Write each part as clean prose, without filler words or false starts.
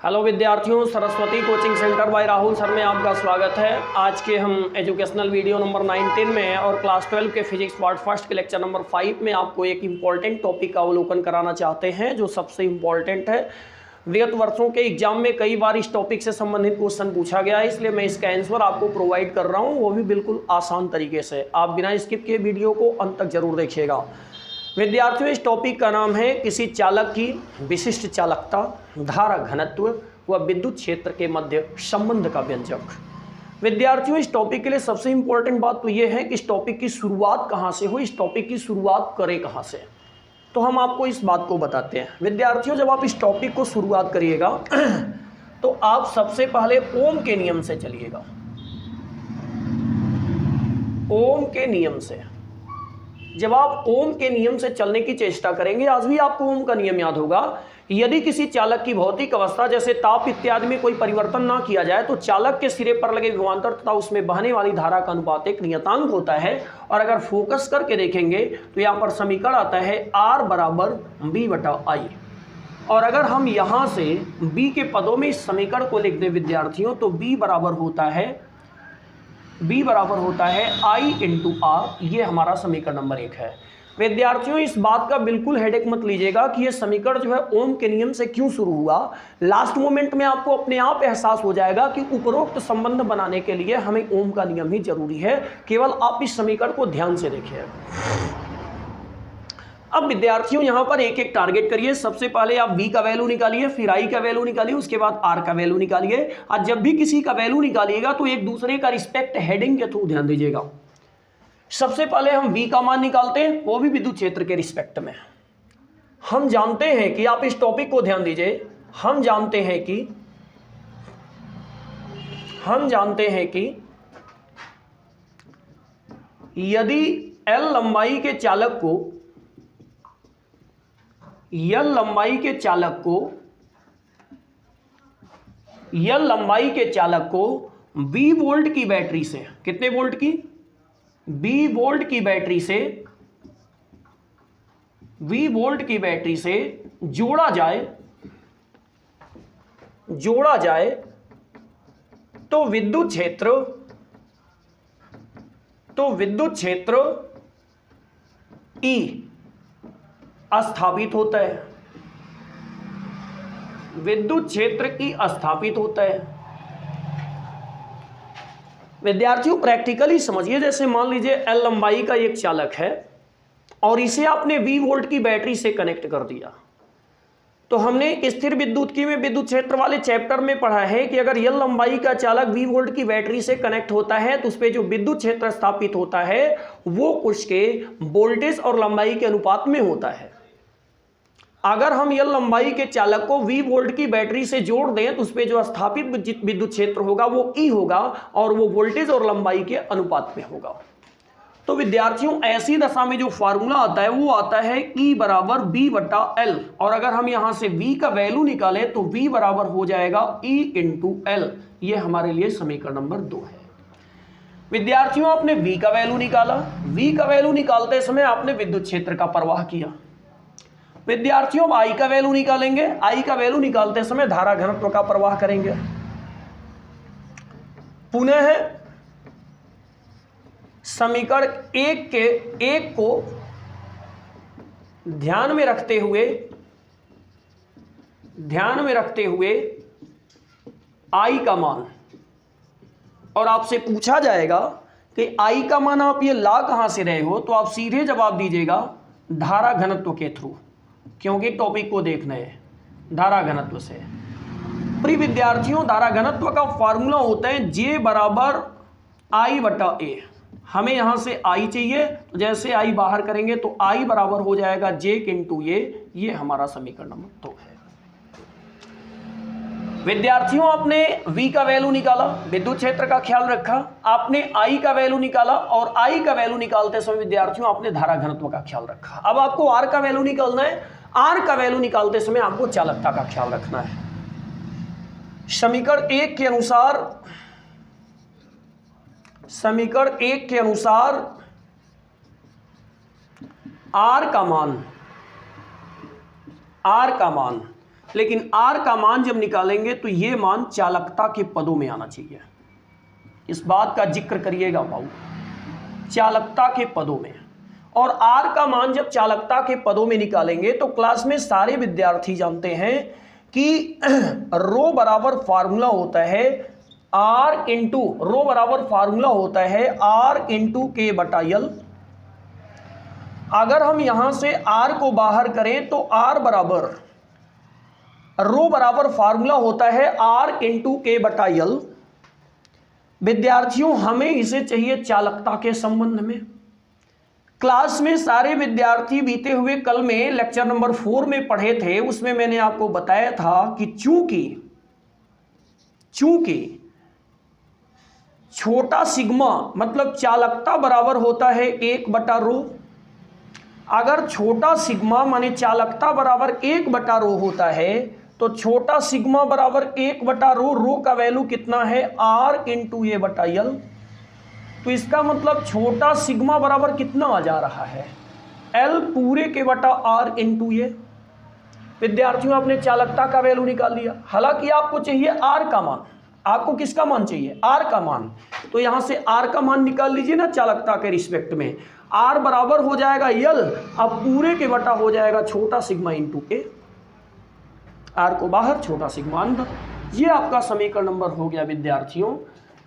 Hello विद्यार्थियों, Saraswati coaching centre by Rahul sir में आपका स्वागत है। आज के हम एजुकेशनल वीडियो नंबर 19 में हैं और क्लास 12 के फिजिक्स पार्ट फर्स्ट के लेक्चर नंबर 5 में आपको एक इम्पॉर्टेंट टॉपिक का अवलोकन कराना चाहते हैं जो सबसे इम्पॉर्टेंट है। विगत वर्षों के एग्जाम में कई बार इस टॉपिक से संबंधित क्वेश्चन पूछा गया है, इसलिए मैं इसका आंसर आपको प्रोवाइड कर रहा हूँ, वो भी बिल्कुल आसान तरीके से। आप बिना स्किप किए वीडियो को अंत तक जरूर देखिएगा। विद्यार्थियों, इस टॉपिक का नाम है किसी चालक की विशिष्ट चालकता, धारा घनत्व व विद्युत क्षेत्र के मध्य संबंध का व्यंजक। विद्यार्थियों, इस टॉपिक के लिए सबसे इंपॉर्टेंट बात तो यह है कि इस टॉपिक की शुरुआत कहाँ से हो, इस टॉपिक की शुरुआत करें कहाँ से। तो हम आपको इस बात को बताते हैं। विद्यार्थियों, जब आप इस टॉपिक को शुरुआत करिएगा तो आप सबसे पहले ओम के नियम से चलिएगा। ओम के नियम से जब आप ओम के नियम से चलने की चेष्टा करेंगे, आज भी आपको ओम का नियम याद होगा। यदि किसी चालक की भौतिक अवस्था जैसे ताप इत्यादि में कोई परिवर्तन ना किया जाए तो चालक के सिरे पर लगे विभवांतर तथा उसमें बहने वाली धारा का अनुपात एक नियतांक होता है। और अगर फोकस करके देखेंगे तो यहाँ पर समीकरण आता है R बराबर B/I। और अगर हम यहाँ से B के पदों में इस समीकरण को लिख दें विद्यार्थियों, तो B बराबर होता है I × R। ये हमारा समीकरण नंबर 1 है। विद्यार्थियों, इस बात का बिल्कुल हेडेक मत लीजिएगा कि ये समीकरण जो है ओम के नियम से क्यों शुरू हुआ। लास्ट मोमेंट में आपको अपने आप एहसास हो जाएगा कि उपरोक्त संबंध बनाने के लिए हमें ओम का नियम ही जरूरी है। केवल आप इस समीकरण को ध्यान से देखिए। अब विद्यार्थियों, यहां पर एक एक टारगेट करिए। सबसे पहले आप V का वैल्यू निकालिए, फिर I का वैल्यू निकालिए, उसके बाद R का वैल्यू निकालिए। और जब भी किसी का वैल्यू निकालिएगा तो एक दूसरे का रिस्पेक्ट हेडिंग के थ्रू ध्यान दीजिएगा। सबसे पहले हम V का मान निकालते हैं, वो भी विद्युत क्षेत्र के रिस्पेक्ट में। हम जानते हैं कि आप इस टॉपिक को ध्यान दीजिए। हम जानते हैं कि यदि L लंबाई के चालक को V वोल्ट की बैटरी से, कितने वोल्ट की? V वोल्ट की बैटरी से जोड़ा जाए तो विद्युत क्षेत्र E स्थापित होता है। विद्युत क्षेत्र E स्थापित होता है। विद्यार्थियों, प्रैक्टिकली समझिए। जैसे मान लीजिए L लंबाई का एक चालक है और इसे आपने V वोल्ट की बैटरी से कनेक्ट कर दिया। तो हमने स्थिर विद्युत्की में विद्युत क्षेत्र वाले चैप्टर में पढ़ा है कि अगर L लंबाई का चालक V वोल्ट की बैटरी से कनेक्ट होता है तो उस पर जो विद्युत क्षेत्र स्थापित होता है वो उसके वोल्टेज और लंबाई के अनुपात में होता है। अगर हम L लंबाई के चालक को V वोल्ट की बैटरी से जोड़ दें तो उस पर जो स्थापित विद्युत क्षेत्र होगा वो E होगा और वो वोल्टेज और लंबाई के अनुपात में होगा। तो विद्यार्थियों, ऐसी दशा में जो फार्मूला आता है वो आता है E बराबर B/L। और अगर हम यहां से V का वैल्यू निकालें तो V बराबर हो जाएगा E × L। ये हमारे लिए समीकरण नंबर 2 है। विद्यार्थियों, आपने V का वैल्यू निकाला। V का वैल्यू निकालते समय आपने विद्युत क्षेत्र का प्रवाह किया। विद्यार्थियों, अब I का वैल्यू निकालेंगे। I का वैल्यू निकालते समय धारा घनत्व का प्रवाह करेंगे। पुनः समीकरण 1 को ध्यान में रखते हुए I का मान, और आपसे पूछा जाएगा कि I का मान आप ये ला कहां से रहे हो, तो आप सीधे जवाब दीजिएगा धारा घनत्व के थ्रू, क्योंकि टॉपिक को देखना है धारा घनत्व से। प्रिय विद्यार्थियों, धारा घनत्व का फॉर्मूला होता है J बराबर I/A। हमें यहां से I चाहिए, तो जैसे I बाहर करेंगे तो I बराबर हो जाएगा J × A। ये हमारा समीकरण नंबर 2 है। विद्यार्थियों, आपने V का वैल्यू निकाला, विद्युत क्षेत्र का ख्याल रखा, आपने I का वैल्यू निकाला और I का वैल्यू निकालते समय विद्यार्थियों आपने धारा घनत्व का ख्याल रखा। अब आपको R का वैल्यू निकालना है। R का वैल्यू निकालते समय आपको चालकता का ख्याल रखना है। समीकरण 1 के अनुसार R का मान लेकिन आर का मान जब निकालेंगे तो ये मान चालकता के पदों में आना चाहिए। इस बात का जिक्र करिएगा भाऊ, चालकता के पदों में। और आर का मान जब चालकता के पदों में निकालेंगे तो क्लास में सारे विद्यार्थी जानते हैं कि रो बराबर फार्मूला होता है आर इंटू, रो बराबर फार्मूला होता है आर इंटू के बटा यल। अगर हम यहां से आर को बाहर करें तो आर बराबर, रो बराबर फार्मूला होता है आर इंटू के बटा यल। विद्यार्थियों हमें इसे चाहिए चालकता के संबंध में। क्लास में सारे विद्यार्थी बीते हुए कल में लेक्चर नंबर 4 में पढ़े थे, उसमें मैंने आपको बताया था कि चूंकि छोटा सिग्मा मतलब चालकता बराबर होता है 1/रो। अगर छोटा सिग्मा माने चालकता बराबर 1/रो होता है तो छोटा सिग्मा बराबर 1/रो, रो का वैल्यू कितना है आर इंटू ए बटा यल। तो इसका मतलब छोटा सिग्मा बराबर कितना आ जा रहा है एल पूरे के बटा आर इंटू ए। विद्यार्थियों आपने चालकता का वैल्यू निकाल लिया। हालांकि आपको चाहिए आर का मान, आपको किसका मान चाहिए आर का मान, तो यहां से आर का मान निकाल लीजिए ना चालकता के रिस्पेक्ट में। आर बराबर हो जाएगा यल, अब पूरे के बटा हो जाएगा छोटा सिग्मा इंटू ए। आर को बाहर, छोटा सिग्मा अंदर। ये आपका समीकरण नंबर हो गया विद्यार्थियों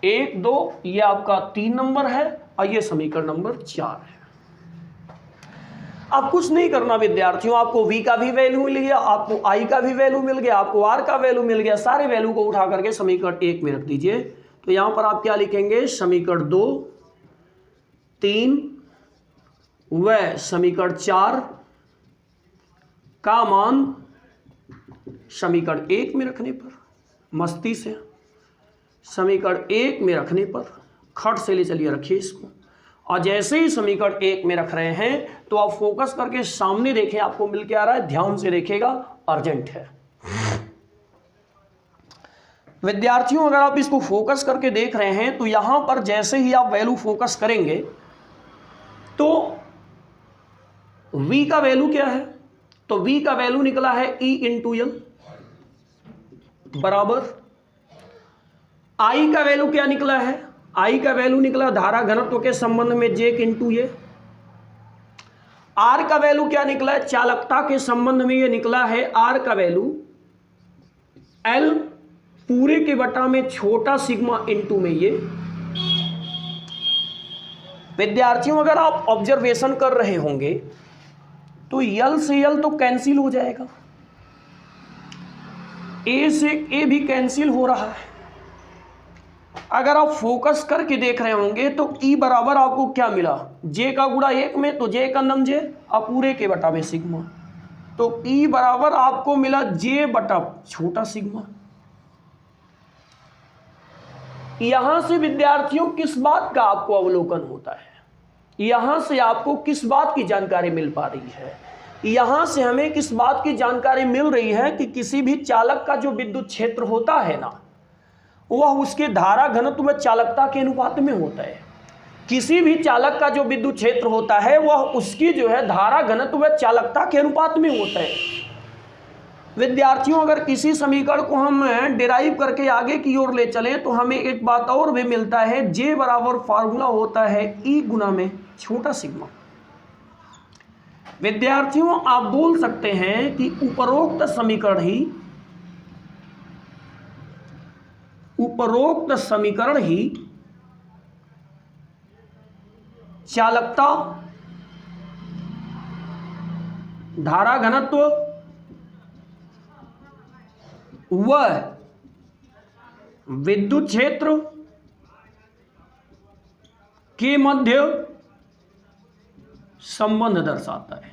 1, 2, ये आपका 3 नंबर है और ये समीकरण नंबर 4 है। अब कुछ नहीं करना विद्यार्थियों, आपको v का भी वैल्यू मिल गया, आपको i का भी वैल्यू मिल गया, आपको r का वैल्यू मिल गया। सारे वैल्यू को उठा करके समीकरण 1 में रख दीजिए। तो यहां पर आप क्या लिखेंगे, समीकरण 2, 3 व समीकरण 4 का मान समीकरण 1 में रखने पर, मस्ती से समीकरण 1 में रखने पर खट से ले चलिए रखिए इसको। और जैसे ही समीकरण 1 में रख रहे हैं तो आप फोकस करके सामने देखें, आपको मिल के आ रहा है, ध्यान से देखिएगा, अर्जेंट है। विद्यार्थियों अगर आप इसको फोकस करके देख रहे हैं तो यहां पर जैसे ही आप वैल्यू फोकस करेंगे तो v का वैल्यू क्या है, तो v का वैल्यू निकला है e इंटू यल बराबर I का वैल्यू क्या निकला है, I का वैल्यू निकला धारा घनत्व के संबंध में j इंटू ये। R का वैल्यू क्या निकला है, चालकता के संबंध में ये निकला है R का वैल्यू L पूरे के बटा में छोटा सिग्मा इंटू में ये। विद्यार्थियों अगर आप ऑब्जर्वेशन कर रहे होंगे तो यल से यल तो कैंसिल हो जाएगा, ए से ए भी कैंसिल हो रहा है। अगर आप फोकस करके देख रहे होंगे तो ई बराबर आपको क्या मिला, जे का गुणा 1 में तो जे का नम जे और पूरे के बटा में सिग्मा, तो ई बराबर आपको मिला जे बटा छोटा सिग्मा। यहां से विद्यार्थियों किस बात का आपको अवलोकन होता है, यहां से आपको किस बात की जानकारी मिल पा रही है, यहां से हमें किस बात की जानकारी मिल रही है कि किसी भी चालक का जो विद्युत क्षेत्र होता है ना, वह उसके धारा घनत्व व चालकता के अनुपात में होता है। किसी भी चालक का जो विद्युत क्षेत्र होता है वह उसकी जो है धारा घनत्व व चालकता के अनुपात में होता है। विद्यार्थियों अगर किसी समीकरण को हम डिराइव करके आगे की ओर ले चलें तो हमें एक बात और भी मिलता है, जे बराबर फार्मूला होता है ई गुना में छोटा सिग्मा। विद्यार्थियों आप बोल सकते हैं कि उपरोक्त समीकरण ही चालकता, धारा घनत्व व विद्युत क्षेत्र के मध्य संबंध दर्शाता है,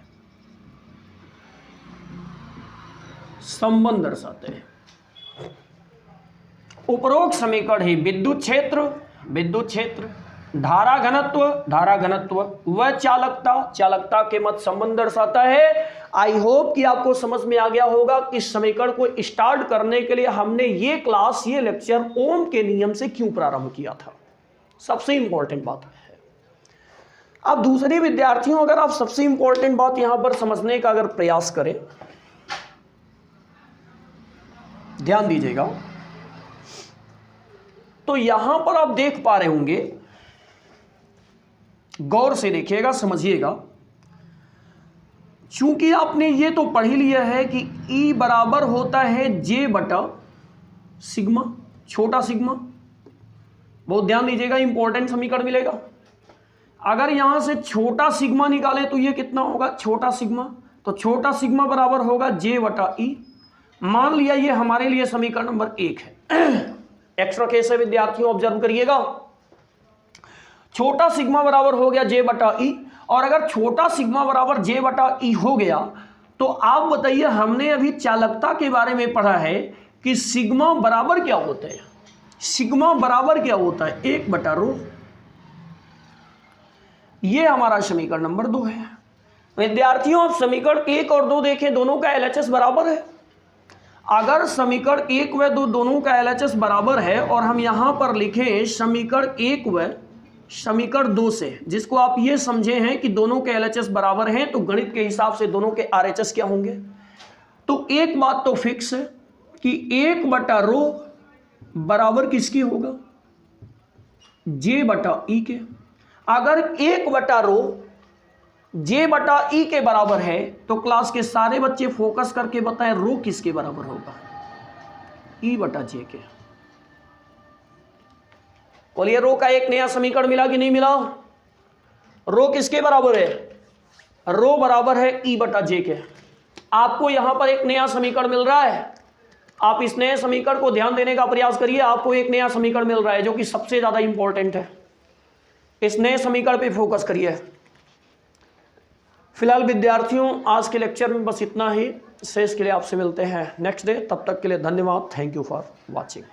संबंध दर्शाते हैं। उपरोक्त समीकरण ही विद्युत क्षेत्र, धारा घनत्व व चालकता के मध्य संबंध दर्शाता है। आई होप कि आपको समझ में आ गया होगा कि इस समीकरण को स्टार्ट करने के लिए हमने ये क्लास, ये लेक्चर ओम के नियम से क्यों प्रारंभ किया था, सबसे इंपॉर्टेंट बात है। अब दूसरे विद्यार्थियों अगर आप सबसे इंपॉर्टेंट बात यहां पर समझने का अगर प्रयास करें ध्यान दीजिएगा। तो यहां पर आप देख पा रहे होंगे, गौर से देखिएगा, समझिएगा। चूंकि आपने ये तो पढ़ ही लिया है कि E बराबर होता है J बटा सिग्मा, छोटा सिग्मा। बहुत ध्यान दीजिएगा, इंपॉर्टेंट समीकरण मिलेगा। अगर यहां से छोटा सिग्मा निकाले तो ये कितना होगा, छोटा सिग्मा। तो छोटा सिग्मा बराबर होगा J बटा E। मान लिया ये हमारे लिए समीकरण नंबर 1 है। एक्स्ट्रा केस है विद्यार्थियों, ऑब्जर्व करिएगा। छोटा सिग्मा बराबर हो गया J बटा E, और अगर छोटा सिग्मा बराबर J बटा E हो गया तो आप बताइए, हमने अभी चालकता के बारे में पढ़ा है कि सिग्मा बराबर क्या होता है। सिग्मा बराबर क्या होता है, 1 बटा रो। ये हमारा समीकरण नंबर 2 है। विद्यार्थियों आप समीकरण 1 और 2 देखें, दोनों का LHS बराबर है। अगर समीकरण 1 व 2 दोनों का LHS बराबर है और हम यहां पर लिखें समीकरण 1 व समीकरण 2 से, जिसको आप ये समझे हैं कि दोनों के LHS बराबर हैं, तो गणित के हिसाब से दोनों के RHS क्या होंगे। तो एक बात तो फिक्स है कि 1 बटा रो बराबर किसकी होगा, J बटा E के। अगर 1 बटा रो J बटा E के बराबर है तो क्लास के सारे बच्चे फोकस करके बताएं रो किसके बराबर होगा, E बटा J के। बोलिए, रो का एक नया समीकरण मिला कि नहीं मिला। रो किसके बराबर है, रो बराबर है E बटा J के। आपको यहां पर एक नया समीकरण मिल रहा है, आप इस नए समीकरण को ध्यान देने का प्रयास करिए। आपको एक नया समीकरण मिल रहा है जो कि सबसे ज्यादा इंपॉर्टेंट है। इस नए समीकरण पे फोकस करिए। फिलहाल विद्यार्थियों आज के लेक्चर में बस इतना ही। शेष के लिए आपसे मिलते हैं नेक्स्ट डे। तब तक के लिए धन्यवाद। Thank you for watching.